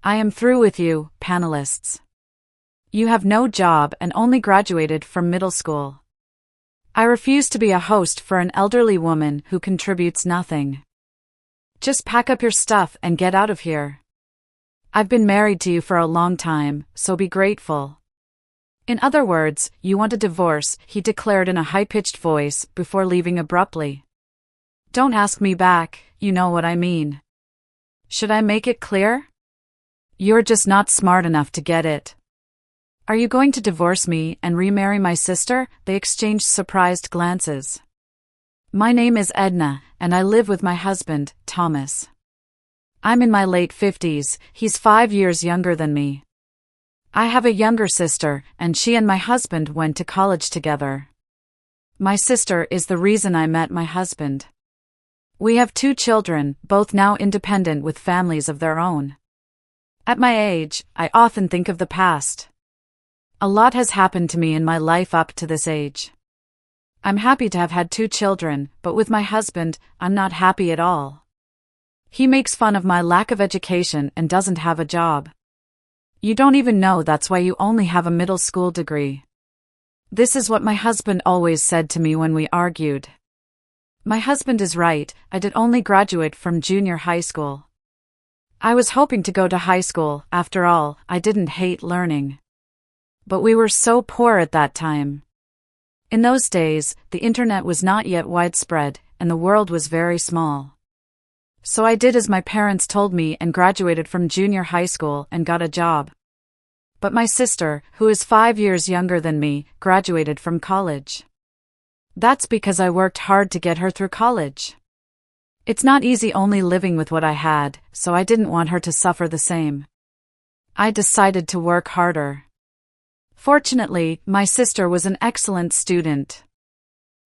I am through with you, panelists. You have no job and only graduated from middle school. I refuse to be a host for an elderly woman who contributes nothing. Just pack up your stuff and get out of here. I've been married to you for a long time, so be grateful. In other words, you want a divorce, he declared in a high-pitched voice before leaving abruptly. Don't ask me back, you know what I mean. Should I make it clear? You're just not smart enough to get it. Are you going to divorce me and remarry my sister? They exchanged surprised glances. My name is Edna, and I live with my husband, Thomas. I'm in my late 50s, he's 5 years younger than me. I have a younger sister, and she and my husband went to college together. My sister is the reason I met my husband. We have 2 children, both now independent with families of their own. At my age, I often think of the past. A lot has happened to me in my life up to this age. I'm happy to have had 2 children, but with my husband, I'm not happy at all. He makes fun of my lack of education and doesn't have a job. You don't even know that's why you only have a middle school degree. This is what my husband always said to me when we argued. My husband is right, I did only graduate from junior high school. I was hoping to go to high school, after all, I didn't hate learning. But we were so poor at that time. In those days, the internet was not yet widespread, and the world was very small. So I did as my parents told me and graduated from junior high school and got a job. But my sister, who is 5 years younger than me, graduated from college. That's because I worked hard to get her through college. It's not easy only living with what I had, so I didn't want her to suffer the same. I decided to work harder. Fortunately, my sister was an excellent student.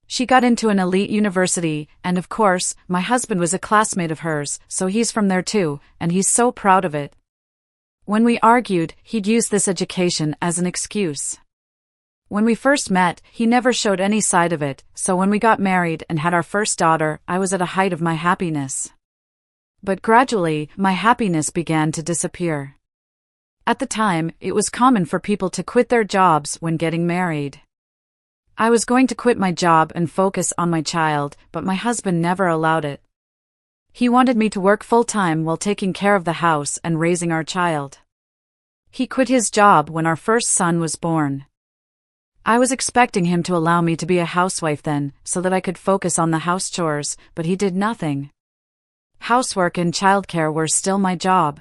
She got into an elite university, and of course, my husband was a classmate of hers, so he's from there too, and he's so proud of it. When we argued, he'd use this education as an excuse. When we first met, he never showed any side of it, so when we got married and had our first daughter, I was at a height of my happiness. But gradually, my happiness began to disappear. At the time, it was common for people to quit their jobs when getting married. I was going to quit my job and focus on my child, but my husband never allowed it. He wanted me to work full-time while taking care of the house and raising our child. He quit his job when our first son was born. I was expecting him to allow me to be a housewife then, so that I could focus on the house chores, but he did nothing. Housework and childcare were still my job.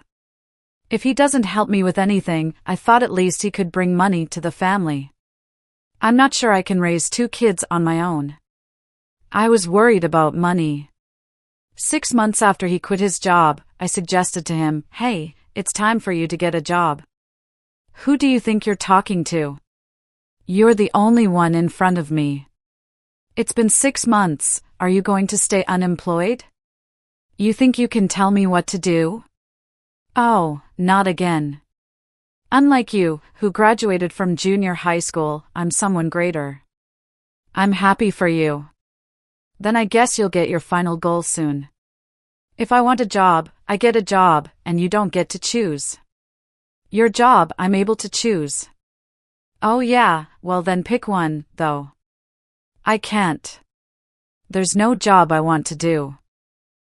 If he doesn't help me with anything, I thought at least he could bring money to the family. I'm not sure I can raise 2 kids on my own. I was worried about money. 6 months after he quit his job, I suggested to him, "Hey, it's time for you to get a job." "Who do you think you're talking to? You're the only one in front of me. It's been 6 months, are you going to stay unemployed? You think you can tell me what to do? Oh, not again. Unlike you, who graduated from junior high school, I'm someone greater. I'm happy for you. Then I guess you'll get your final goal soon. If I want a job, I get a job, and you don't get to choose. Your job, I'm able to choose. Oh yeah, well then pick one, though. I can't. There's no job I want to do."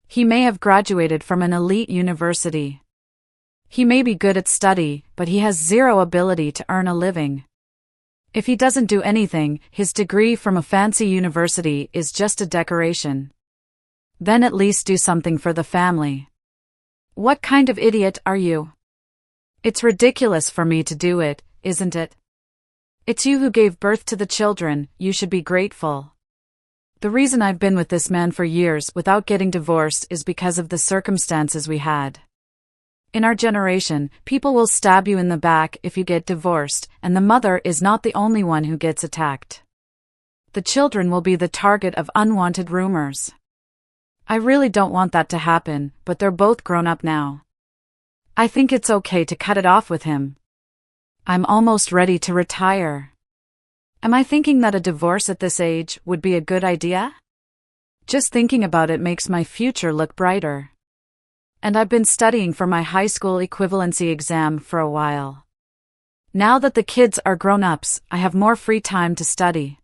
He may have graduated from an elite university. He may be good at study, but he has zero ability to earn a living. If he doesn't do anything, his degree from a fancy university is just a decoration. Then at least do something for the family. What kind of idiot are you? It's ridiculous for me to do it, isn't it? It's you who gave birth to the children, you should be grateful. The reason I've been with this man for years without getting divorced is because of the circumstances we had. In our generation, people will stab you in the back if you get divorced, and the mother is not the only one who gets attacked. The children will be the target of unwanted rumors. I really don't want that to happen, but they're both grown up now. I think it's okay to cut it off with him. I'm almost ready to retire. Am I thinking that a divorce at this age would be a good idea? Just thinking about it makes my future look brighter. And I've been studying for my high school equivalency exam for a while. Now that the kids are grown-ups, I have more free time to study.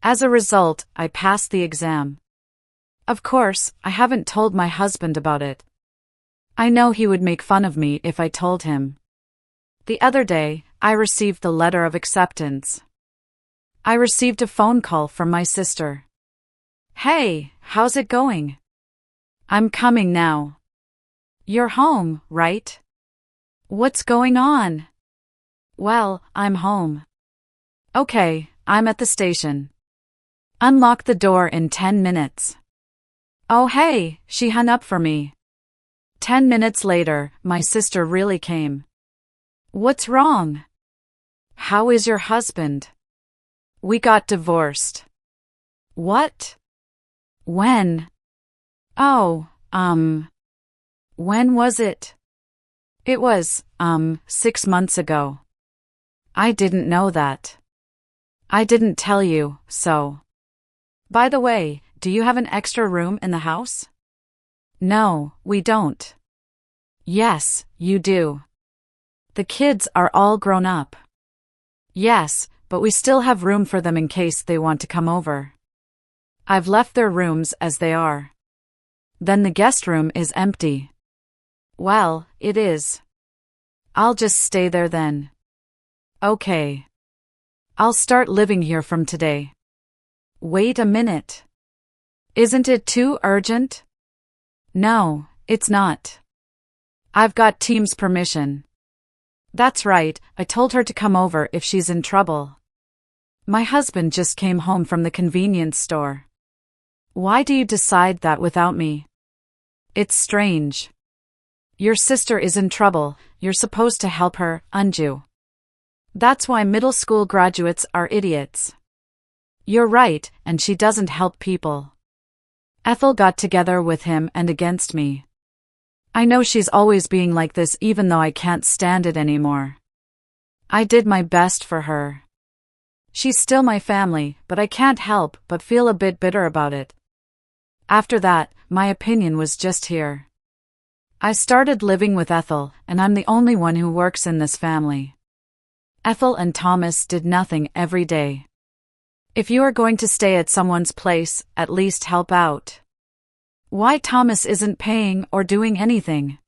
As a result, I passed the exam. Of course, I haven't told my husband about it. I know he would make fun of me if I told him. The other day, I received the letter of acceptance. I received a phone call from my sister. "Hey, how's it going?" "I'm coming now." "You're home, right?" "What's going on?" "Well, I'm home." "Okay, I'm at the station." "Unlock the door in 10 minutes." Oh hey, she hung up for me. 10 minutes later, my sister really came. "What's wrong?" "How is your husband?" "We got divorced." "What? When?" "Oh, when was it?" "It was, 6 months ago." "I didn't know that." "I didn't tell you, so." "By the way, do you have an extra room in the house?" "No, we don't." "Yes, you do." "The kids are all grown up." "Yes, but we still have room for them in case they want to come over." "I've left their rooms as they are." "Then the guest room is empty." "Well, it is." "I'll just stay there then." "Okay. I'll start living here from today." "Wait a minute. Isn't it too urgent?" "No, it's not. I've got Team's permission." "That's right, I told her to come over if she's in trouble." "My husband just came home from the convenience store." "Why do you decide that without me?" "It's strange. Your sister is in trouble, you're supposed to help her, aren't you?" "That's why middle school graduates are idiots." "You're right, and she doesn't help people." "Ethel got together with him and against me. I know she's always being like this even though I can't stand it anymore. I did my best for her. She's still my family, but I can't help but feel a bit bitter about it. After that, my opinion was just here. I started living with Ethel, and I'm the only one who works in this family. Ethel and Thomas did nothing every day. If you are going to stay at someone's place, at least help out. Why Thomas isn't paying or doing anything?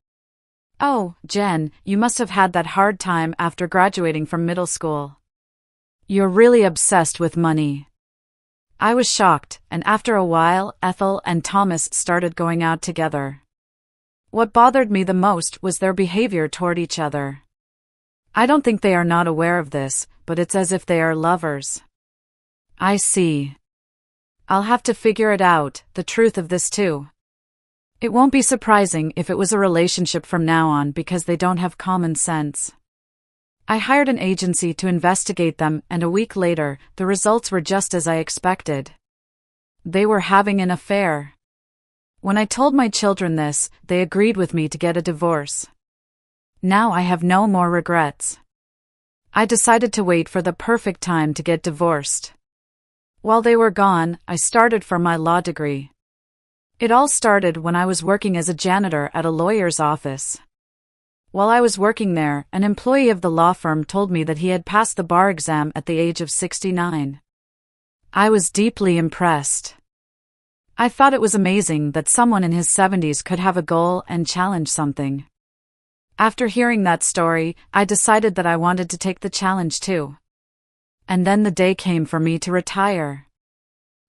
Oh, Jen, you must have had that hard time after graduating from middle school. You're really obsessed with money. I was shocked, and after a while, Ethel and Thomas started going out together. What bothered me the most was their behavior toward each other. I don't think they are not aware of this, but it's as if they are lovers. I see. I'll have to figure it out, the truth of this too. It won't be surprising if it was a relationship from now on because they don't have common sense. I hired an agency to investigate them, and a week later, the results were just as I expected. They were having an affair. When I told my children this, they agreed with me to get a divorce. Now I have no more regrets. I decided to wait for the perfect time to get divorced. While they were gone, I started for my law degree. It all started when I was working as a janitor at a lawyer's office. While I was working there, an employee of the law firm told me that he had passed the bar exam at the age of 69. I was deeply impressed. I thought it was amazing that someone in his 70s could have a goal and challenge something. After hearing that story, I decided that I wanted to take the challenge too. And then the day came for me to retire.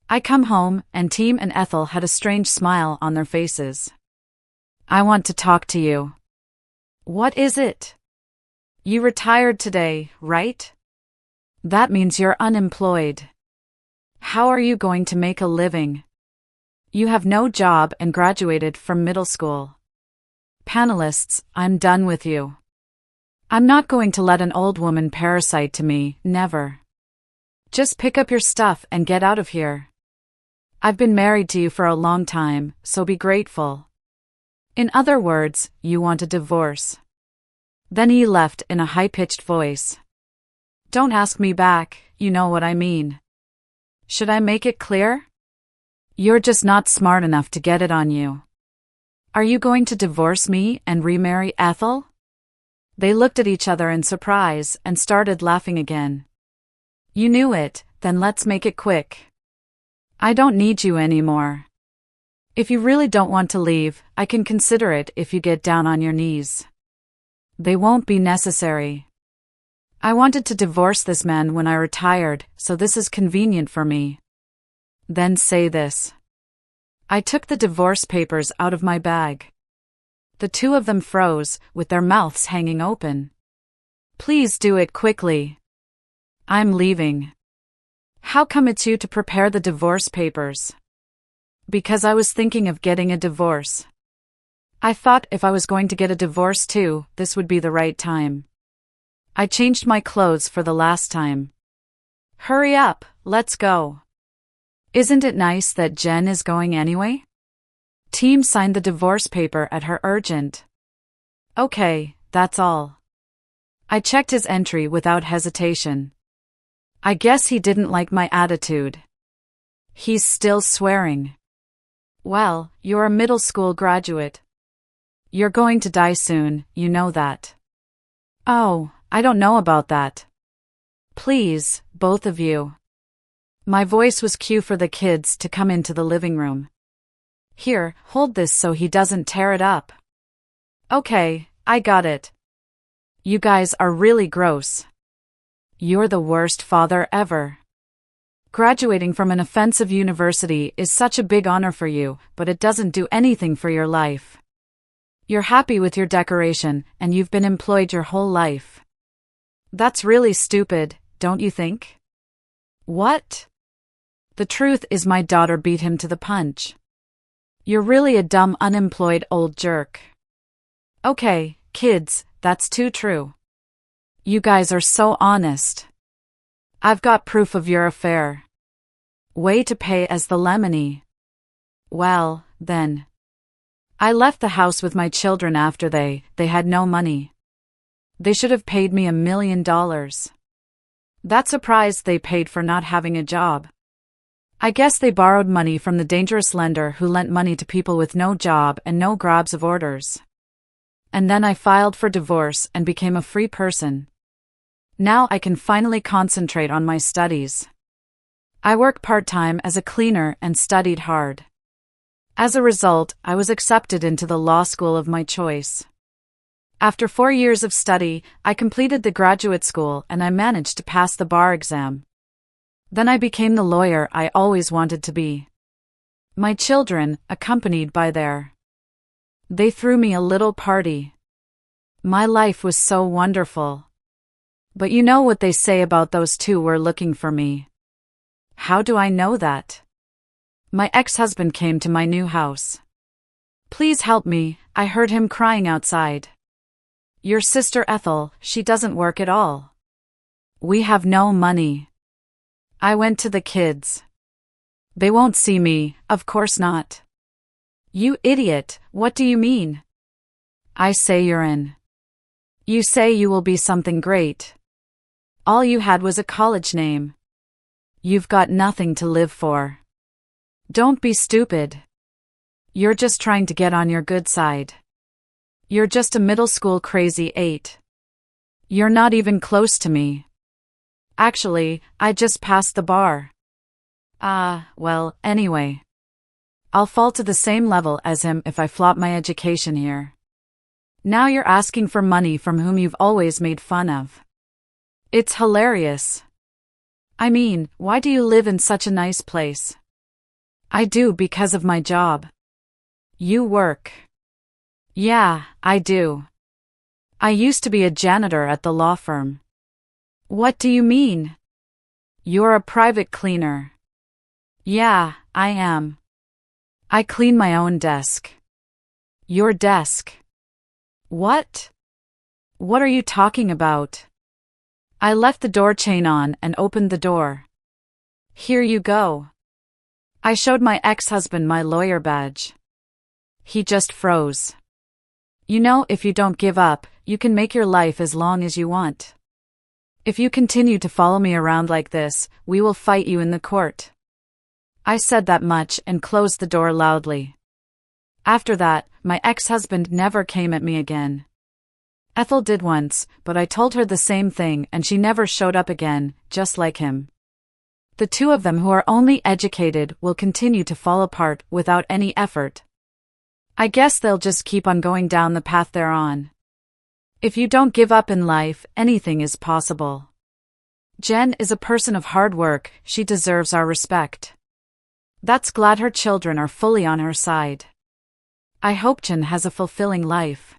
I come home, and Team and Ethel had a strange smile on their faces. "I want to talk to you." "What is it?" "You retired today, right? That means you're unemployed. How are you going to make a living? You have no job and graduated from middle school. Panelists, I'm done with you. I'm not going to let an old woman parasite to me, never. Just pick up your stuff and get out of here. I've been married to you for a long time, so be grateful." In other words, you want a divorce. Then he left in a high-pitched voice. Don't ask me back, you know what I mean. Should I make it clear? You're just not smart enough to get it on you. Are you going to divorce me and remarry Ethel? They looked at each other in surprise and started laughing again. You knew it, then let's make it quick. I don't need you anymore. If you really don't want to leave, I can consider it if you get down on your knees. They won't be necessary. I wanted to divorce this man when I retired, so this is convenient for me. Then say this. I took the divorce papers out of my bag. The two of them froze, with their mouths hanging open. Please do it quickly. I'm leaving. How come it's you to prepare the divorce papers? Because I was thinking of getting a divorce. I thought if I was going to get a divorce too, this would be the right time. I changed my clothes for the last time. Hurry up, let's go. Isn't it nice that Jen is going anyway? Team signed the divorce paper at her urgent. Okay, that's all. I checked his entry without hesitation. I guess he didn't like my attitude. He's still swearing. Well, you're a middle school graduate. You're going to die soon, you know that. Oh, I don't know about that. Please, both of you. My voice was cue for the kids to come into the living room. Here, hold this so he doesn't tear it up. Okay, I got it. You guys are really gross. You're the worst father ever. Graduating from an offensive university is such a big honor for you, but it doesn't do anything for your life. You're happy with your decoration, and you've been employed your whole life. That's really stupid, don't you think? What? The truth is my daughter beat him to the punch. You're really a dumb unemployed old jerk. Okay, kids, that's too true. You guys are so honest. I've got proof of your affair. Way to pay as the lemony. Well, then. I left the house with my children after they had no money. They should have paid me $1 million. That's a price they paid for not having a job. I guess they borrowed money from the dangerous lender who lent money to people with no job and no grabs of orders. And then I filed for divorce and became a free person. Now I can finally concentrate on my studies. I work part-time as a cleaner and studied hard. As a result, I was accepted into the law school of my choice. After 4 years of study, I completed the graduate school and I managed to pass the bar exam. Then I became the lawyer I always wanted to be. My children, accompanied by They threw me a little party. My life was so wonderful. But you know what they say about those two were looking for me. How do I know that? My ex-husband came to my new house. Please help me, I heard him crying outside. Your sister Ethel, she doesn't work at all. We have no money. I went to the kids. They won't see me, of course not. You idiot, what do you mean? I say you're in. You say you will be something great. All you had was a college name. You've got nothing to live for. Don't be stupid. You're just trying to get on your good side. You're just a middle school crazy 8. You're not even close to me. Actually, I just passed the bar. Well, anyway. I'll fall to the same level as him if I flop my education here. Now you're asking for money from whom you've always made fun of. It's hilarious. I mean, why do you live in such a nice place? I do because of my job. You work. Yeah, I do. I used to be a janitor at the law firm. What do you mean? You're a private cleaner. Yeah, I am. I clean my own desk. Your desk. What? What are you talking about? I left the door chain on and opened the door. Here you go. I showed my ex-husband my lawyer badge. He just froze. You know, if you don't give up, you can make your life as long as you want. If you continue to follow me around like this, we will fight you in the court. I said that much and closed the door loudly. After that, my ex-husband never came at me again. Ethel did once, but I told her the same thing and she never showed up again, just like him. The two of them who are only educated will continue to fall apart without any effort. I guess they'll just keep on going down the path they're on. If you don't give up in life, anything is possible. Jen is a person of hard work, she deserves our respect. That's glad her children are fully on her side. I hope Jen has a fulfilling life.